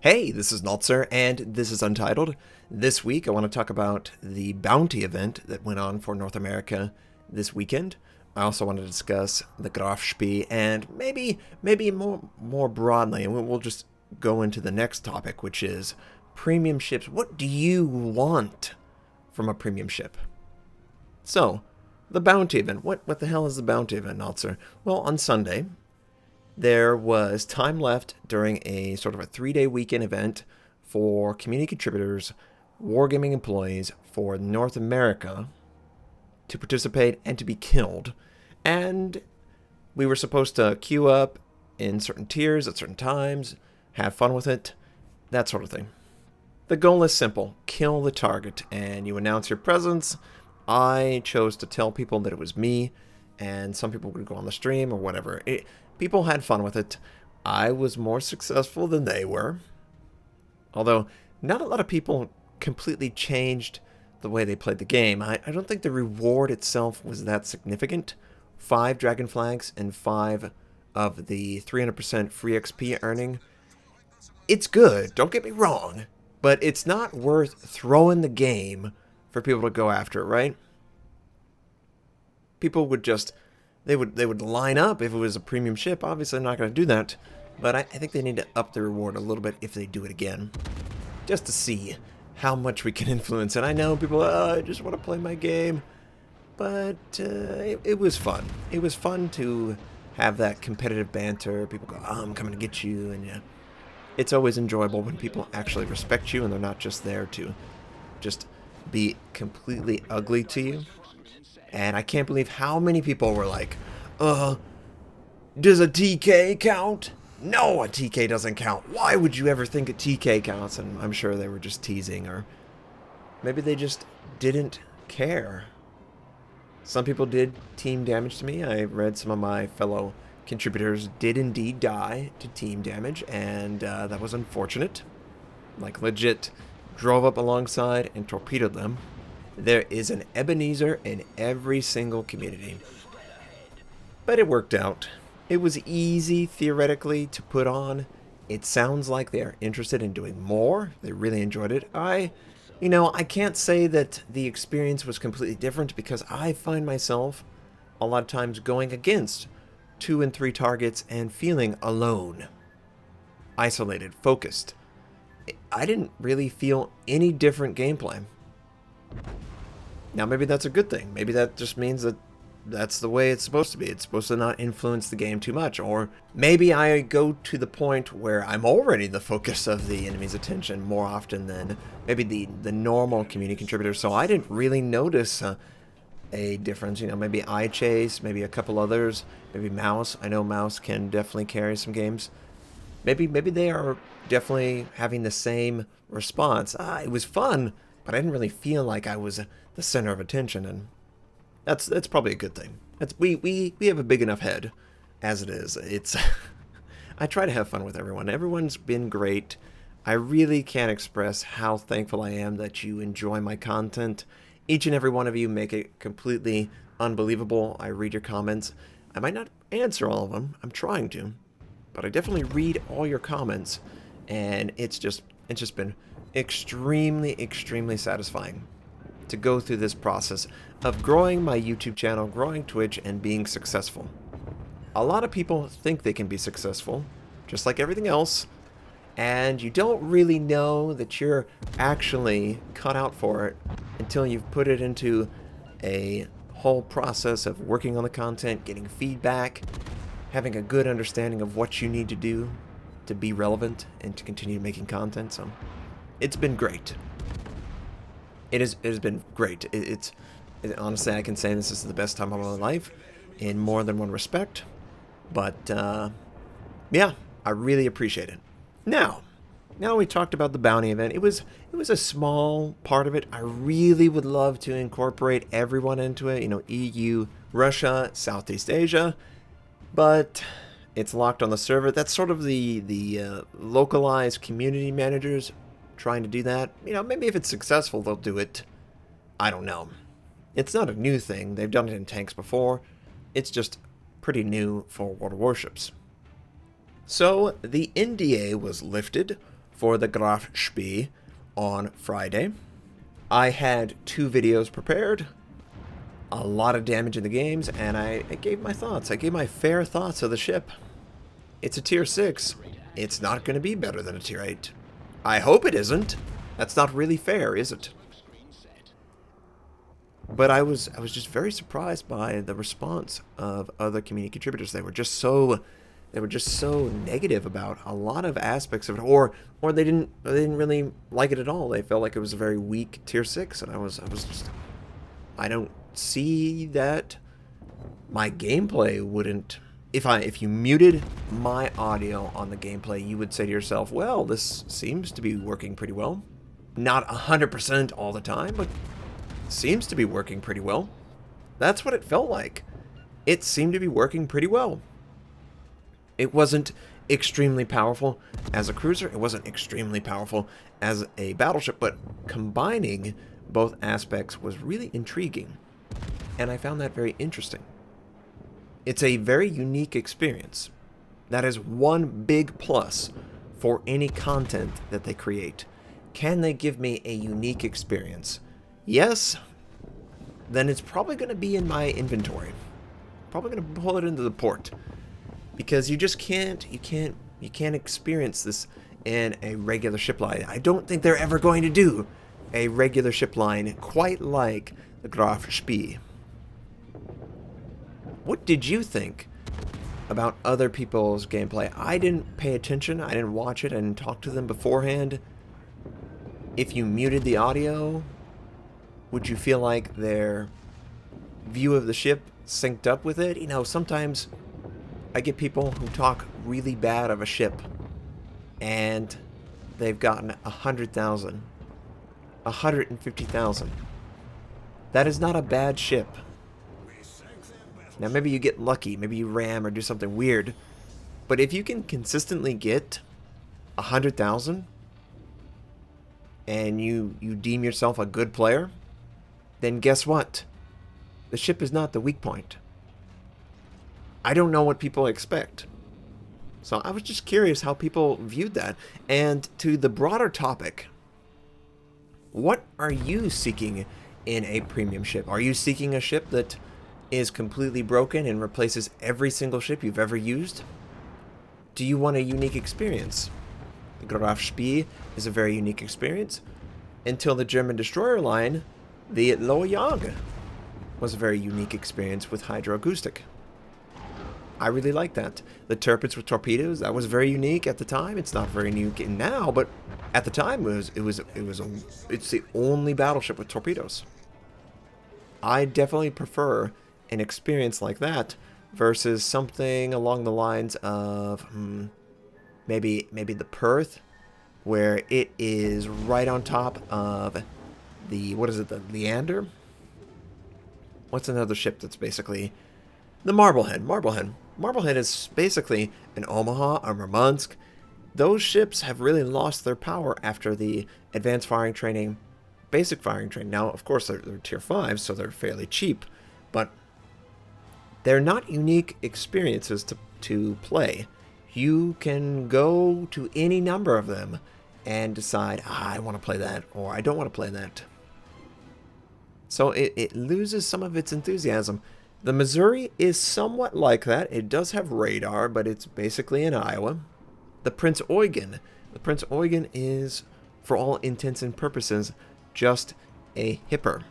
Hey, this is Notser, and this is Untitled. This week, I want to talk about the bounty event that went on for North America this weekend. I also want to discuss the Graf Spee, and maybe more broadly, and we'll just go into the next topic, which is premium ships. What do you want from a premium ship? So, the bounty event. What the hell is the bounty event, Notser? Well, on Sunday, there was time left during a sort of a 3-day weekend event for community contributors, wargaming employees for North America to participate and to be killed. And we were supposed to queue up in certain tiers at certain times, have fun with it, that sort of thing. The goal is simple: kill the target, and you announce your presence. I chose to tell people that it was me, and some people would go on the stream or whatever. People had fun with it. I was more successful than they were. Although, not a lot of people completely changed the way they played the game. I don't think the reward itself was that significant. 5 dragon flags and 5 of the 300% free XP earning. It's good, don't get me wrong, but it's not worth throwing the game for people to go after it, right? People would just... They would line up if it was a premium ship. Obviously, I'm not going to do that. But I think they need to up the reward a little bit if they do it again. Just to see how much we can influence. And I know people, I just want to play my game. But it was fun. It was fun to have that competitive banter. People go, oh, I'm coming to get you. And yeah, it's always enjoyable when people actually respect you and they're not just there to just be completely ugly to you. And I can't believe how many people were like, does a TK count? No, a TK doesn't count. Why would you ever think a TK counts? And I'm sure they were just teasing, or maybe they just didn't care. Some people did team damage to me. I read some of my fellow contributors did indeed die to team damage, and that was unfortunate. Like, legit drove up alongside and torpedoed them. There is an Ebenezer in every single community. But it worked out. It was easy, theoretically, to put on. It sounds like they're interested in doing more. They really enjoyed it. I can't say that the experience was completely different because I find myself a lot of times going against 2 and 3 targets and feeling alone, isolated, focused. I didn't really feel any different gameplay. Now, maybe that's a good thing. Maybe that just means that that's the way it's supposed to be. It's supposed to not influence the game too much. Or maybe I go to the point where I'm already the focus of the enemy's attention more often than maybe the normal community contributor. So I didn't really notice a difference. Maybe iChase, maybe a couple others, maybe Mouse. I know Mouse can definitely carry some games. Maybe they are definitely having the same response. It was fun, but I didn't really feel like I was the center of attention, and that's probably a good thing. We have a big enough head as it is. It's I try to have fun with everyone. Everyone's been great. I really can't express how thankful I am that you enjoy my content. Each and every one of you make it completely unbelievable. I read your comments. I might not answer all of them. I'm trying to, but I definitely read all your comments, and it's just been extremely satisfying to go through this process of growing my YouTube channel, growing Twitch, and being successful. A lot of people think they can be successful, just like everything else, and you don't really know that you're actually cut out for it until you've put it into a whole process of working on the content, getting feedback, having a good understanding of what you need to do to be relevant and to continue making content. So it's been great. It has been great. Honestly, I can say this is the best time of my life in more than one respect. But yeah, I really appreciate it. Now we talked about the bounty event. It was a small part of it. I really would love to incorporate everyone into it. EU, Russia, Southeast Asia, but it's locked on the server. That's sort of the localized community managers trying to do that. Maybe if it's successful, they'll do it. I don't know. It's not a new thing. They've done it in tanks before. It's just pretty new for World of Warships. So the NDA was lifted for the Graf Spee on Friday. I had 2 videos prepared, a lot of damage in the games, and I gave my thoughts. I gave my fair thoughts of the ship. It's a tier 6. It's not going to be better than a tier 8. I hope it isn't. That's not really fair, is it? But I was just very surprised by the response of other community contributors. They were just so negative about a lot of aspects of it, or they didn't really like it at all. They felt like it was a very weak tier 6, and I was just, I don't see that my gameplay wouldn't. If you muted my audio on the gameplay, you would say to yourself, well, this seems to be working pretty well. Not 100% all the time, but seems to be working pretty well. That's what it felt like. It seemed to be working pretty well. It wasn't extremely powerful as a cruiser. It wasn't extremely powerful as a battleship, but combining both aspects was really intriguing. And I found that very interesting. It's a very unique experience. That is one big plus for any content that they create. Can they give me a unique experience? Yes, then it's probably going to be in my inventory. Probably going to pull it into the port, because you just can't experience this in a regular ship line. I don't think they're ever going to do a regular ship line quite like the Graf Spee. What did you think about other people's gameplay? I didn't pay attention. I didn't watch it. I didn't talk to them beforehand. If you muted the audio, would you feel like their view of the ship synced up with it? You know, sometimes I get people who talk really bad of a ship, and they've gotten 100,000, 150,000. That is not a bad ship. Now, maybe you get lucky, maybe you ram or do something weird, but if you can consistently get 100,000 and you deem yourself a good player, then guess what? The ship is not the weak point. I don't know what people expect. So I was just curious how people viewed that. And to the broader topic, what are you seeking in a premium ship? Are you seeking a ship that is completely broken and replaces every single ship you've ever used? Do you want a unique experience? The Graf Spee is a very unique experience. Until the German destroyer line, the Loyang was a very unique experience with hydroacoustic. I really like that. The Tirpitz with torpedoes, that was very unique at the time. It's not very unique now, but at the time it's the only battleship with torpedoes. I definitely prefer an experience like that versus something along the lines of maybe the Perth, where it is right on top of the, what is it, the Leander? What's another ship that's basically the Marblehead? Marblehead is basically an Omaha, a Murmansk. Those ships have really lost their power after the advanced firing training, basic firing training. Now, of course, they're tier 5, so they're fairly cheap, but they're not unique experiences to play. You can go to any number of them and decide, I want to play that, or I don't want to play that. So it loses some of its enthusiasm. The Missouri is somewhat like that. It does have radar, but it's basically in Iowa. The Prince Eugen is, for all intents and purposes, just a hipper.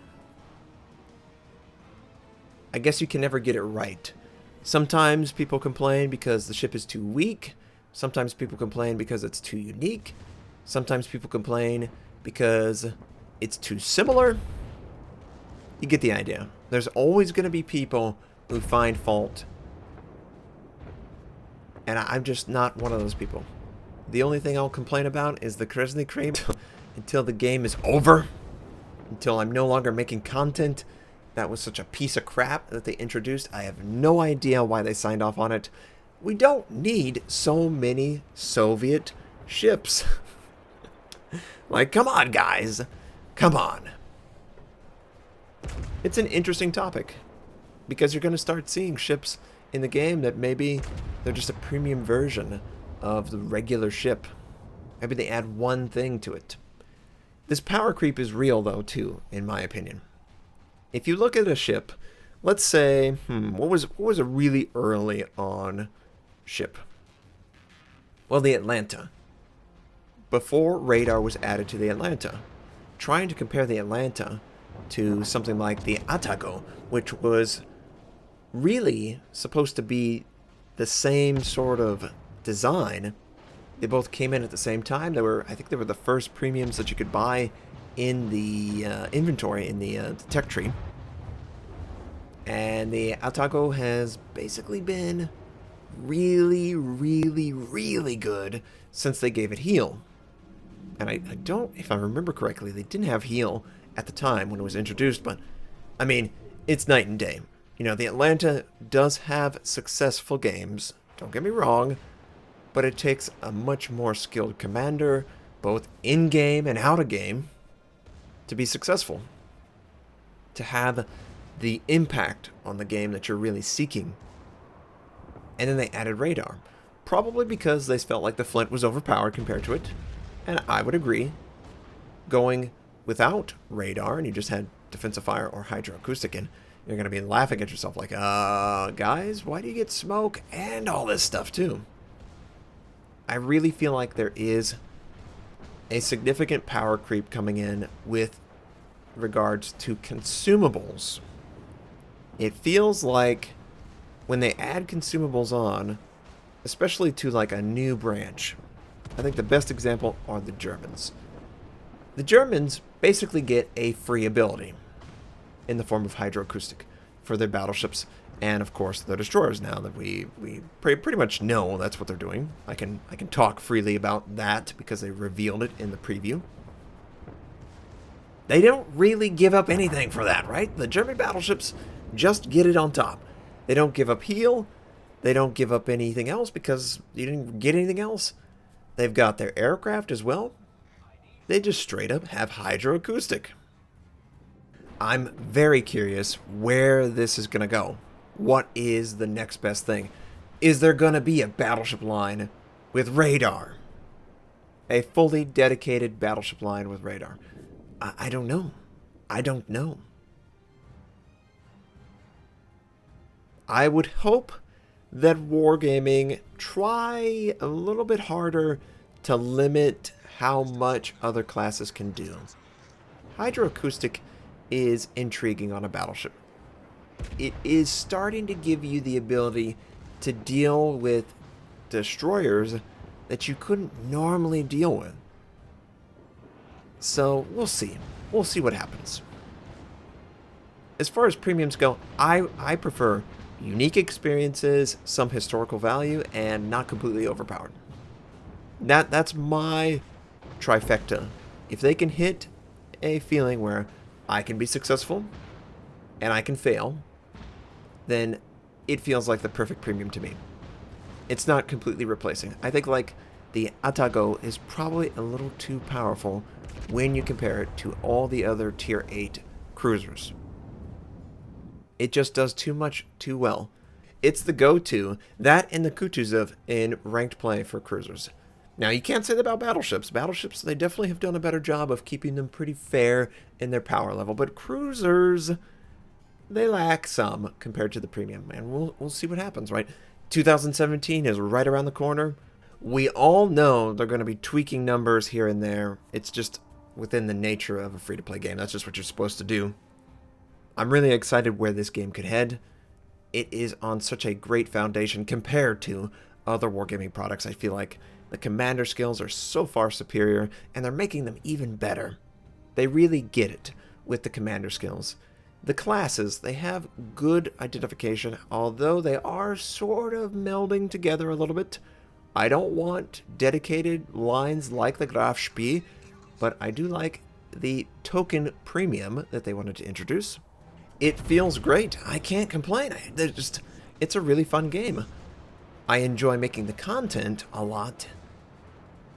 I guess you can never get it right. Sometimes people complain because the ship is too weak. Sometimes people complain because it's too unique. Sometimes people complain because it's too similar. You get the idea. There's always going to be people who find fault. And I'm just not one of those people. The only thing I'll complain about is the Kresny Cream until the game is over. Until I'm no longer making content. That was such a piece of crap that they introduced. I have no idea why they signed off on it. We don't need so many Soviet ships. Like, come on, guys. Come on. It's an interesting topic, because you're going to start seeing ships in the game that maybe they're just a premium version of the regular ship. Maybe they add one thing to it. This power creep is real, though, too, in my opinion. If you look at a ship, let's say, what was a really early on ship? Well, the Atlanta. Before radar was added to the Atlanta, trying to compare the Atlanta to something like the Atago, which was really supposed to be the same sort of design. They both came in at the same time. I think they were the first premiums that you could buy in the inventory in the tech tree. And the Atago has basically been really, really, really good since they gave it heal. And I don't, if I remember correctly, they didn't have heal at the time when it was introduced, but I mean, it's night and day. You know, the Atlanta does have successful games, don't get me wrong, but it takes a much more skilled commander, both in-game and out-of-game, to be successful. To have the impact on the game that you're really seeking. And then they added radar. Probably because they felt like the Flint was overpowered compared to it. And I would agree. Going without radar and you just had defensive fire or hydroacoustic in, you're going to be laughing at yourself like, guys, why do you get smoke and all this stuff too? I really feel like there is a significant power creep coming in with regards to consumables. It feels like when they add consumables on, especially to like a new branch, I think the best example are the Germans. The Germans basically get a free ability in the form of hydroacoustic for their battleships and, of course, the destroyers. Now that we pretty much know that's what they're doing. I can talk freely about that because they revealed it in the preview. They don't really give up anything for that, right? The German battleships just get it on top. They don't give up heal. They don't give up anything else because you didn't get anything else. They've got their aircraft as well. They just straight up have hydroacoustic. I'm very curious where this is going to go. What is the next best thing? Is there going to be a battleship line with radar? A fully dedicated battleship line with radar? I don't know. I don't know. I would hope that Wargaming try a little bit harder to limit how much other classes can do. Hydroacoustic is intriguing on a battleship. It is starting to give you the ability to deal with destroyers that you couldn't normally deal with. So we'll see. We'll see what happens. As far as premiums go, I prefer unique experiences, some historical value, and not completely overpowered. That's my trifecta. If they can hit a feeling where I can be successful and I can fail, then it feels like the perfect premium to me. It's not completely replacing. I think like the Atago is probably a little too powerful when you compare it to all the other tier 8 cruisers. It just does too much too well. It's the go-to, that and the Kutuzov in ranked play for cruisers. Now, you can't say that about battleships. Battleships, they definitely have done a better job of keeping them pretty fair in their power level. But cruisers, they lack some compared to the premium. And we'll see what happens, right? 2017 is right around the corner. We all know they're going to be tweaking numbers here and there. It's just within the nature of a free-to-play game. That's just what you're supposed to do. I'm really excited where this game could head. It is on such a great foundation compared to other wargaming products. I feel like the commander skills are so far superior, and they're making them even better. They really get it with the commander skills. The classes, they have good identification, although they are sort of melding together a little bit. I don't want dedicated lines like the Graf Spee, but I do like the token premium that they wanted to introduce. It feels great. I can't complain. It's a really fun game. I enjoy making the content a lot,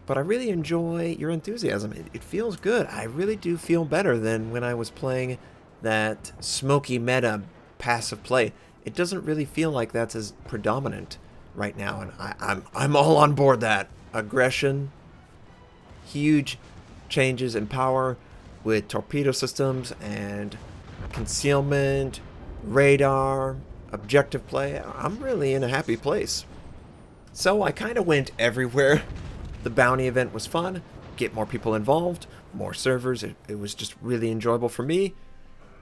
but I really enjoy your enthusiasm. It feels good. I really do feel better than when I was playing that smoky meta passive play. It doesn't really feel like that's as predominant right now, and I'm all on board that. Aggression, huge changes in power with torpedo systems and concealment, radar, objective play. I'm really in a happy place. So I kind of went everywhere. The bounty event was fun, get more people involved, more servers. It was just really enjoyable for me.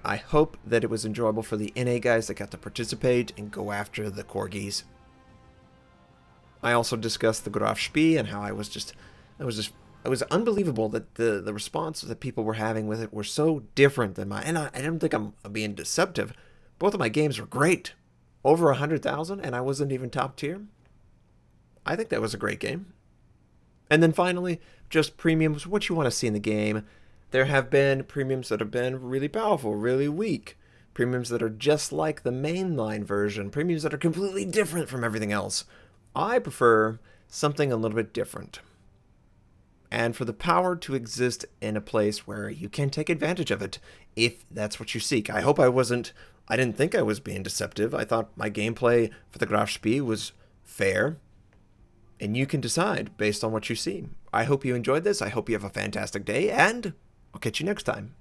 I hope that it was enjoyable for the NA guys that got to participate and go after the corgis. I also discussed the Graf Spee and how it was unbelievable that the response that people were having with it were so different than mine. And I don't think I'm being deceptive. Both of my games were great. Over 100,000 and I wasn't even top tier. I think that was a great game. And then finally, just premiums, what you want to see in the game. There have been premiums that have been really powerful, really weak. Premiums that are just like the mainline version. Premiums that are completely different from everything else. I prefer something a little bit different. And for the power to exist in a place where you can take advantage of it, if that's what you seek. I hope I didn't think I was being deceptive. I thought my gameplay for the Graf Spee was fair. And you can decide based on what you see. I hope you enjoyed this. I hope you have a fantastic day, and I'll catch you next time.